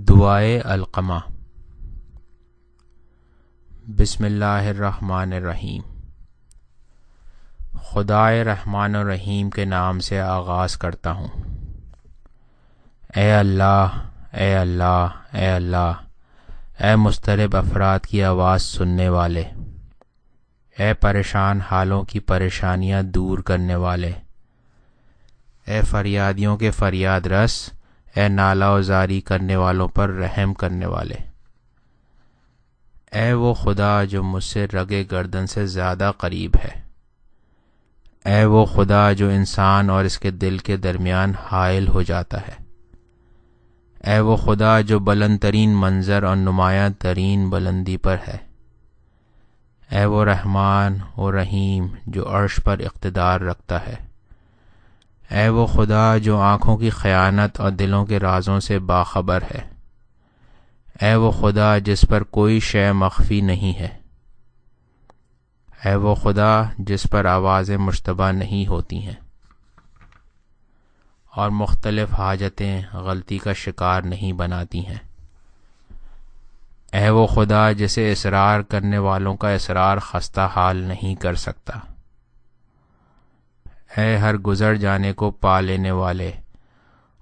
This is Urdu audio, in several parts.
دعائے علقمہ۔ بسم اللہ الرحمن الرحیم۔ خدائے رحمان الرحیم کے نام سے آغاز کرتا ہوں۔ اے اللہ، اے اللہ، اے اللہ، اے مضطرب افراد کی آواز سننے والے، اے پریشان حالوں کی پریشانیاں دور کرنے والے، اے فریادیوں کے فریاد رس، اے نالہ و زاری کرنے والوں پر رحم کرنے والے، اے وہ خدا جو مجھ سے رگے گردن سے زیادہ قریب ہے، اے وہ خدا جو انسان اور اس کے دل کے درمیان حائل ہو جاتا ہے، اے وہ خدا جو بلند ترین منظر اور نمایاں ترین بلندی پر ہے، اے وہ رحمان و رحیم جو عرش پر اقتدار رکھتا ہے، اے وہ خدا جو آنکھوں کی خیانت اور دلوں کے رازوں سے باخبر ہے، اے وہ خدا جس پر کوئی شے مخفی نہیں ہے، اے وہ خدا جس پر آوازیں مشتبہ نہیں ہوتی ہیں اور مختلف حاجتیں غلطی کا شکار نہیں بناتی ہیں، اے وہ خدا جسے اصرار کرنے والوں کا اصرار خستہ حال نہیں کر سکتا، اے ہر گزر جانے کو پا لینے والے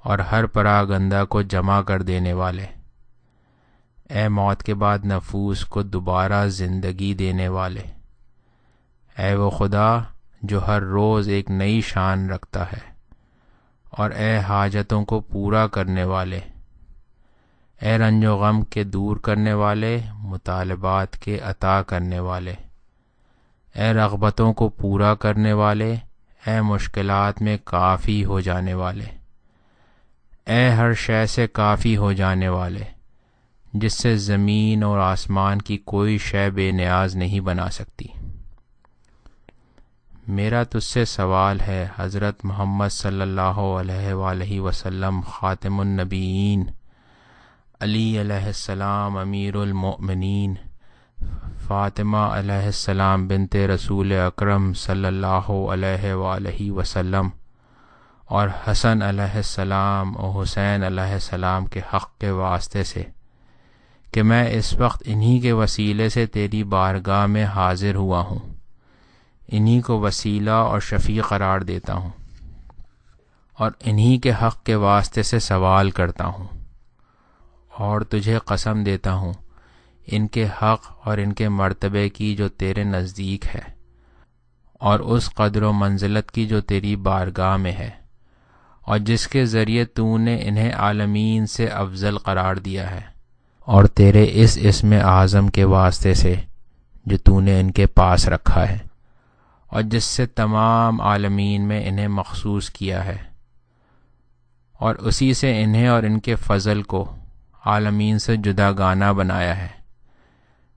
اور ہر پراگندہ کو جمع کر دینے والے، اے موت کے بعد نفوس کو دوبارہ زندگی دینے والے، اے وہ خدا جو ہر روز ایک نئی شان رکھتا ہے، اور اے حاجتوں کو پورا کرنے والے، اے رنج و غم کے دور کرنے والے، مطالبات کے عطا کرنے والے، اے رغبتوں کو پورا کرنے والے، اے مشکلات میں کافی ہو جانے والے، اے ہر شے سے کافی ہو جانے والے، جس سے زمین اور آسمان کی کوئی شے بے نیاز نہیں بنا سکتی۔ میرا تجھ سے سوال ہے حضرت محمد صلی اللہ علیہ وآلہ وسلم خاتم النبیین، علی علیہ السلام امیر المؤمنین، فاطمہ علیہ السلام بنت رسول اکرم صلی اللہ علیہ وآلہ وسلم، اور حسن علیہ السلام اور حسین علیہ السلام کے حق کے واسطے سے کہ میں اس وقت انہی کے وسیلے سے تیری بارگاہ میں حاضر ہوا ہوں، انہی کو وسیلہ اور شفیع قرار دیتا ہوں، اور انہی کے حق کے واسطے سے سوال کرتا ہوں، اور تجھے قسم دیتا ہوں ان کے حق اور ان کے مرتبے کی جو تیرے نزدیک ہے، اور اس قدر و منزلت کی جو تیری بارگاہ میں ہے، اور جس کے ذریعے تو نے انہیں عالمین سے افضل قرار دیا ہے، اور تیرے اس اسم اعظم کے واسطے سے جو تو نے ان کے پاس رکھا ہے، اور جس سے تمام عالمین میں انہیں مخصوص کیا ہے، اور اسی سے انہیں اور ان کے فضل کو عالمین سے جدا گانہ بنایا ہے۔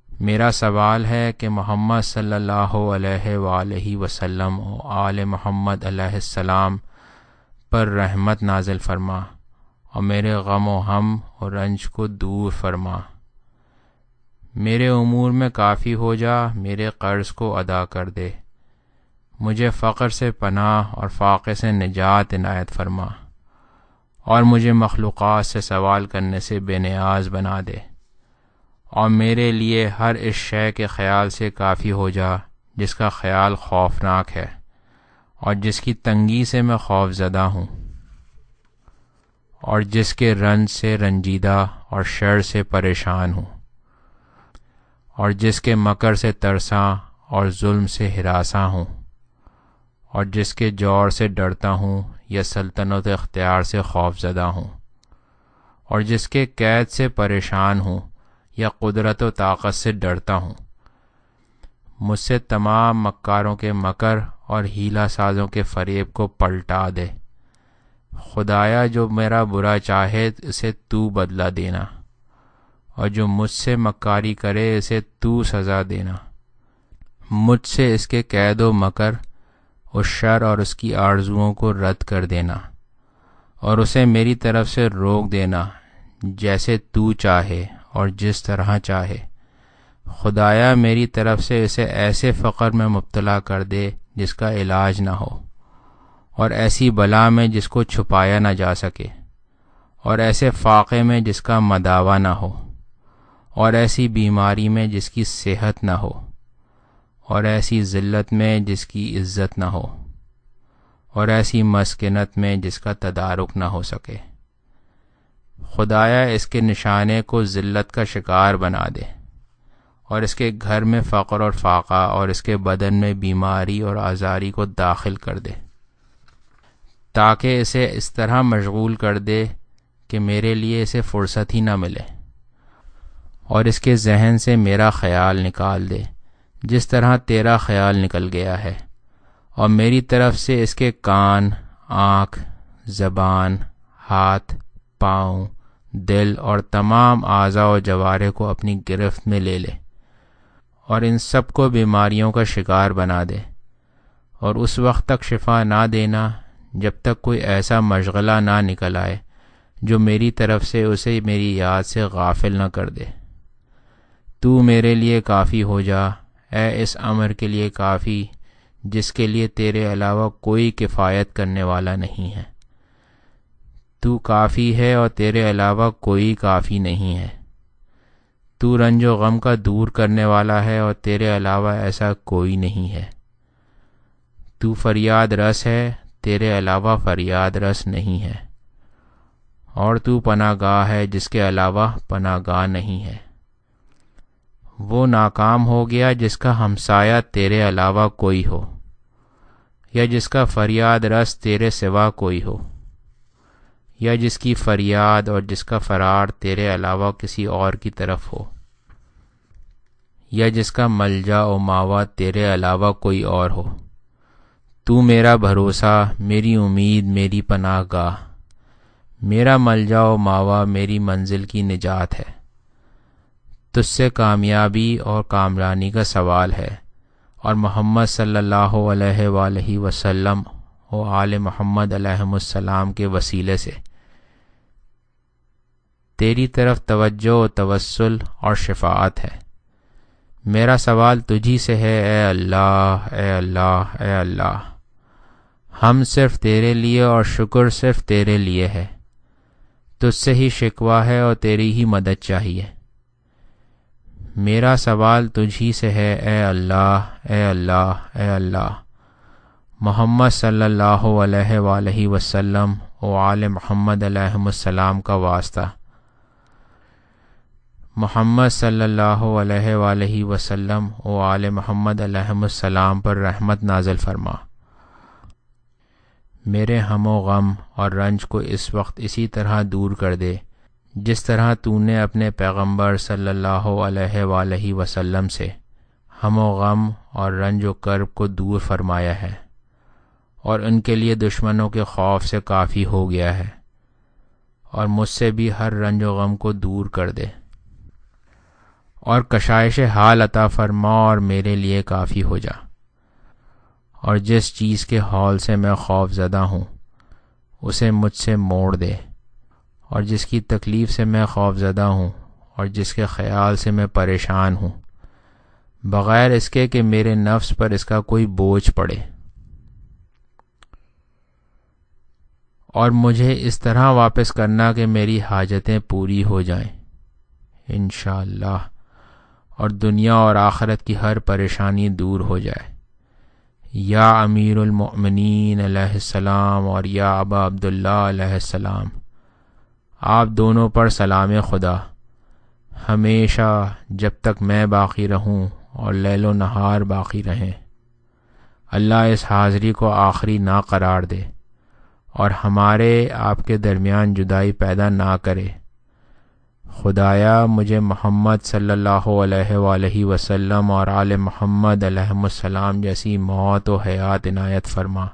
میرا سوال ہے کہ محمد صلی اللہ علیہ وآلہ وسلم و آل محمد علیہ السلام پر رحمت نازل فرما، اور میرے غم و ہم اور رنج کو دور فرما، میرے امور میں کافی ہو جا، میرے قرض کو ادا کر دے، مجھے فقر سے پناہ اور فاقے سے نجات عنایت فرما، اور مجھے مخلوقات سے سوال کرنے سے بے نیاز بنا دے، اور میرے لیے ہر اس شے کے خیال سے کافی ہو جا جس کا خیال خوفناک ہے، اور جس کی تنگی سے میں خوف زدہ ہوں، اور جس کے رنج سے رنجیدہ اور شر سے پریشان ہوں، اور جس کے مکر سے ترساں اور ظلم سے ہراساں ہوں، اور جس کے جور سے ڈرتا ہوں یا سلطنت اختیار سے خوف زدہ ہوں، اور جس کے قید سے پریشان ہوں یا قدرت و طاقت سے ڈرتا ہوں، مجھ سے تمام مکاروں کے مکر اور ہیلہ سازوں کے فریب کو پلٹا دے۔ خدایا جو میرا برا چاہے اسے تو بدلہ دینا، اور جو مجھ سے مکاری کرے اسے تو سزا دینا، مجھ سے اس کے قید و مکر، اس شر اور اس کی آرزوؤں کو رد کر دینا، اور اسے میری طرف سے روک دینا جیسے تو چاہے اور جس طرح چاہے۔ خدایا میری طرف سے اسے ایسے فقر میں مبتلا کر دے جس کا علاج نہ ہو، اور ایسی بلا میں جس کو چھپایا نہ جا سکے، اور ایسے فاقے میں جس کا مداوا نہ ہو، اور ایسی بیماری میں جس کی صحت نہ ہو، اور ایسی ذلت میں جس کی عزت نہ ہو، اور ایسی مسکنت میں جس کا تدارک نہ ہو سکے۔ خدایا اس کے نشانے کو ذلت کا شکار بنا دے، اور اس کے گھر میں فقر اور فاقہ اور اس کے بدن میں بیماری اور آزاری کو داخل کر دے، تاکہ اسے اس طرح مشغول کر دے کہ میرے لیے اسے فرصت ہی نہ ملے، اور اس کے ذہن سے میرا خیال نکال دے جس طرح تیرا خیال نکل گیا ہے، اور میری طرف سے اس کے کان، آنکھ، زبان، ہاتھ، پاؤں، دل اور تمام اعضاء و جوارح کو اپنی گرفت میں لے لے، اور ان سب کو بیماریوں کا شکار بنا دے، اور اس وقت تک شفا نہ دینا جب تک کوئی ایسا مشغلہ نہ نکل آئے جو میری طرف سے اسے میری یاد سے غافل نہ کر دے۔ تو میرے لیے کافی ہو جا، اے اس امر کے لیے کافی جس کے لیے تیرے علاوہ کوئی کفایت کرنے والا نہیں ہے۔ تو کافی ہے اور تیرے علاوہ کوئی کافی نہیں ہے۔ تو رنج و غم کا دور کرنے والا ہے اور تیرے علاوہ ایسا کوئی نہیں ہے۔ تو فریاد رس ہے، تیرے علاوہ فریاد رس نہیں ہے، اور تو پناہ گاہ ہے جس کے علاوہ پناہ گاہ نہیں ہے۔ وہ ناکام ہو گیا جس کا ہمسایہ تیرے علاوہ کوئی ہو، یا جس کا فریاد رس تیرے سوا کوئی ہو، یا جس کی فریاد اور جس کا فرار تیرے علاوہ کسی اور کی طرف ہو، یا جس کا ملجا و ماوا تیرے علاوہ کوئی اور ہو۔ تو میرا بھروسہ، میری امید، میری پناہ گاہ، میرا ملجا و ماوا، میری منزل کی نجات ہے۔ تجھ سے کامیابی اور کامرانی کا سوال ہے، اور محمد صلی اللہ علیہ وآلہ وسلم و آل محمد علیہم السلام کے وسیلے سے تیری طرف توجہ و توسل اور شفاعت ہے۔ میرا سوال تجھی سے ہے، اے اللہ، اے اللہ، اے اللہ۔ ہم صرف تیرے لیے اور شکر صرف تیرے لیے ہے۔ تجھ سے ہی شکوہ ہے اور تیری ہی مدد چاہیے۔ میرا سوال تجھی سے ہے، اے اللہ، اے اللہ، اے اللہ۔ محمد صلی اللہ علیہ وآلہ وسلم و آل محمد علیہم السلام کا واسطہ، محمد صلی اللہ علیہ وآلہ وسلم و آل محمد علیہم السلام پر رحمت نازل فرما۔ میرے ہم و غم اور رنج کو اس وقت اسی طرح دور کر دے جس طرح تو نے اپنے پیغمبر صلی اللہ علیہ وآلہ وسلم سے ہم و غم اور رنج و کرب کو دور فرمایا ہے، اور ان کے لیے دشمنوں کے خوف سے کافی ہو گیا ہے، اور مجھ سے بھی ہر رنج و غم کو دور کر دے، اور کشائش حال عطا فرما اور میرے لیے کافی ہو جا، اور جس چیز کے ہول سے میں خوف زدہ ہوں اسے مجھ سے موڑ دے، اور جس کی تکلیف سے میں خوف زدہ ہوں اور جس کے خیال سے میں پریشان ہوں، بغیر اس کے کہ میرے نفس پر اس کا کوئی بوجھ پڑے، اور مجھے اس طرح واپس کرنا کہ میری حاجتیں پوری ہو جائیں انشاءاللہ، اور دنیا اور آخرت کی ہر پریشانی دور ہو جائے۔ یا امیر المؤمنین علیہ السلام اور یا ابا عبداللہ علیہ السلام، آپ دونوں پر سلام خدا ہمیشہ جب تک میں باقی رہوں اور لیل و نہار باقی رہیں۔ اللہ اس حاضری کو آخری نہ قرار دے اور ہمارے آپ کے درمیان جدائی پیدا نہ کرے۔ خدایا مجھے محمد صلی اللہ علیہ وآلہ وسلم اور آل محمد علیہم السلام جیسی موت و حیات عنایت فرما،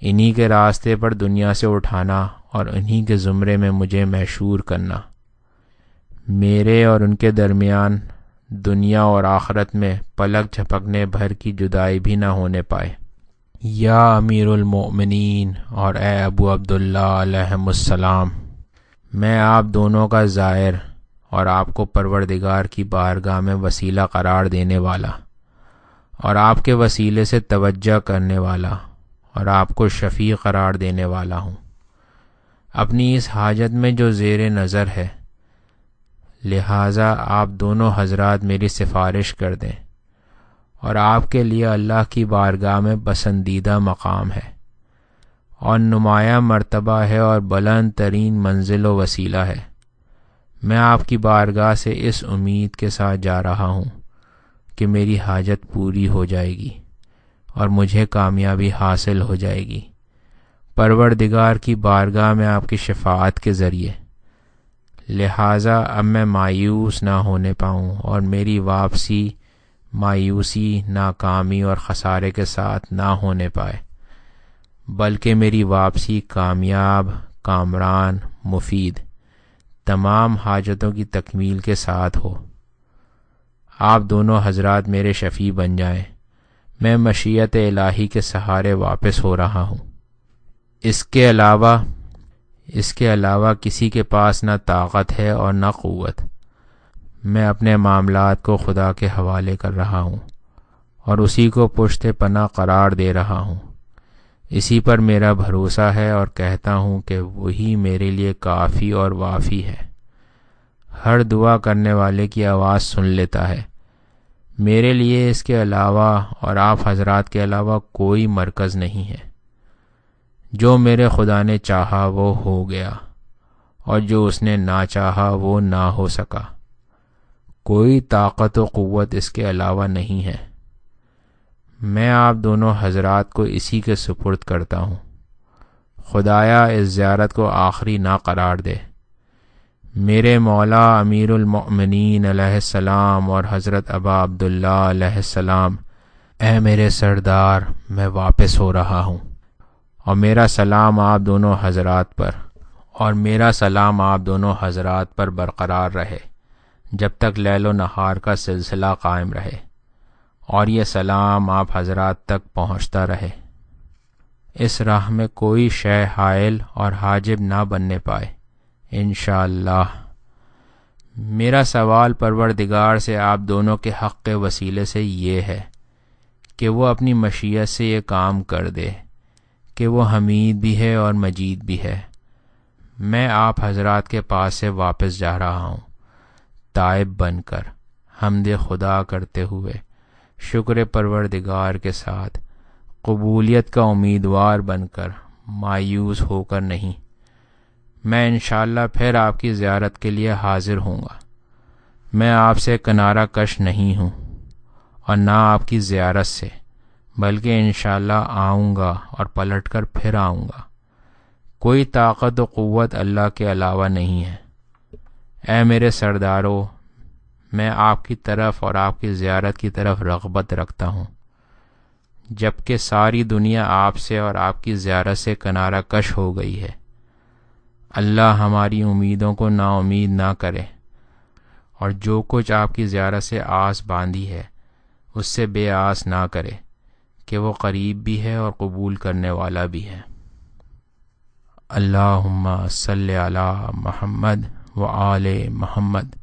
انہی کے راستے پر دنیا سے اٹھانا اور انہی کے زمرے میں مجھے محشور کرنا۔ میرے اور ان کے درمیان دنیا اور آخرت میں پلک جھپکنے بھر کی جدائی بھی نہ ہونے پائے۔ یا امیر المؤمنین اور اے ابو عبداللہ علیہم السلام، میں آپ دونوں کا زائر اور آپ کو پروردگار کی بارگاہ میں وسیلہ قرار دینے والا اور آپ کے وسیلے سے توجہ کرنے والا اور آپ کو شفیع قرار دینے والا ہوں۔ اپنی اس حاجت میں جو زیر نظر ہے، لہٰذا آپ دونوں حضرات میری سفارش کر دیں، اور آپ کے لیے اللہ کی بارگاہ میں پسندیدہ مقام ہے اور نمایاں مرتبہ ہے اور بلند ترین منزل و وسیلہ ہے۔ میں آپ کی بارگاہ سے اس امید کے ساتھ جا رہا ہوں کہ میری حاجت پوری ہو جائے گی اور مجھے کامیابی حاصل ہو جائے گی، پروردگار کی بارگاہ میں آپ کی شفاعت کے ذریعے۔ لہٰذا اب میں مایوس نہ ہونے پاؤں اور میری واپسی مایوسی، ناکامی اور خسارے کے ساتھ نہ ہونے پائے، بلکہ میری واپسی کامیاب، کامران، مفید، تمام حاجتوں کی تکمیل کے ساتھ ہو۔ آپ دونوں حضرات میرے شفیع بن جائیں، میں مشیت الہی کے سہارے واپس ہو رہا ہوں۔ اس کے علاوہ کسی کے پاس نہ طاقت ہے اور نہ قوت۔ میں اپنے معاملات کو خدا کے حوالے کر رہا ہوں اور اسی کو پشت پناہ قرار دے رہا ہوں۔ اسی پر میرا بھروسہ ہے اور کہتا ہوں کہ وہی میرے لیے کافی اور وافی ہے۔ ہر دعا کرنے والے کی آواز سن لیتا ہے۔ میرے لیے اس کے علاوہ اور آپ حضرات کے علاوہ کوئی مرکز نہیں ہے۔ جو میرے خدا نے چاہا وہ ہو گیا، اور جو اس نے نہ چاہا وہ نہ ہو سکا۔ کوئی طاقت و قوت اس کے علاوہ نہیں ہے۔ میں آپ دونوں حضرات کو اسی کے سپرد کرتا ہوں۔ خدایا اس زیارت کو آخری نہ قرار دے۔ میرے مولا امیر المؤمنین علیہ السلام اور حضرت ابا عبداللہ علیہ السلام، اے میرے سردار، میں واپس ہو رہا ہوں، اور میرا سلام آپ دونوں حضرات پر برقرار رہے جب تک لیل و نہار کا سلسلہ قائم رہے، اور یہ سلام آپ حضرات تک پہنچتا رہے۔ اس راہ میں کوئی شے حائل اور حاجب نہ بننے پائے، انشاءاللہ۔ میرا سوال پروردگار سے آپ دونوں کے حق کے وسیلے سے یہ ہے کہ وہ اپنی مشیت سے یہ کام کر دے کہ وہ حمید بھی ہے اور مجید بھی ہے۔ میں آپ حضرات کے پاس سے واپس جا رہا ہوں، تائب بن کر، حمد خدا کرتے ہوئے، شکر پروردگار کے ساتھ، قبولیت کا امیدوار بن کر، مایوس ہو کر نہیں۔ میں انشاءاللہ پھر آپ کی زیارت کے لیے حاضر ہوں گا۔ میں آپ سے کنارہ کش نہیں ہوں اور نہ آپ کی زیارت سے، بلکہ انشاءاللہ آؤں گا اور پلٹ کر پھر آؤں گا۔ کوئی طاقت و قوت اللہ کے علاوہ نہیں ہے۔ اے میرے سردارو، میں آپ کی طرف اور آپ کی زیارت کی طرف رغبت رکھتا ہوں، جبکہ ساری دنیا آپ سے اور آپ کی زیارت سے کنارہ کش ہو گئی ہے۔ اللہ ہماری امیدوں کو نا امید نہ کرے، اور جو کچھ آپ کی زیارت سے آس باندھی ہے اس سے بے آس نہ کرے کہ وہ قریب بھی ہے اور قبول کرنے والا بھی ہے۔ اللہم صلی علی محمد و آل محمد۔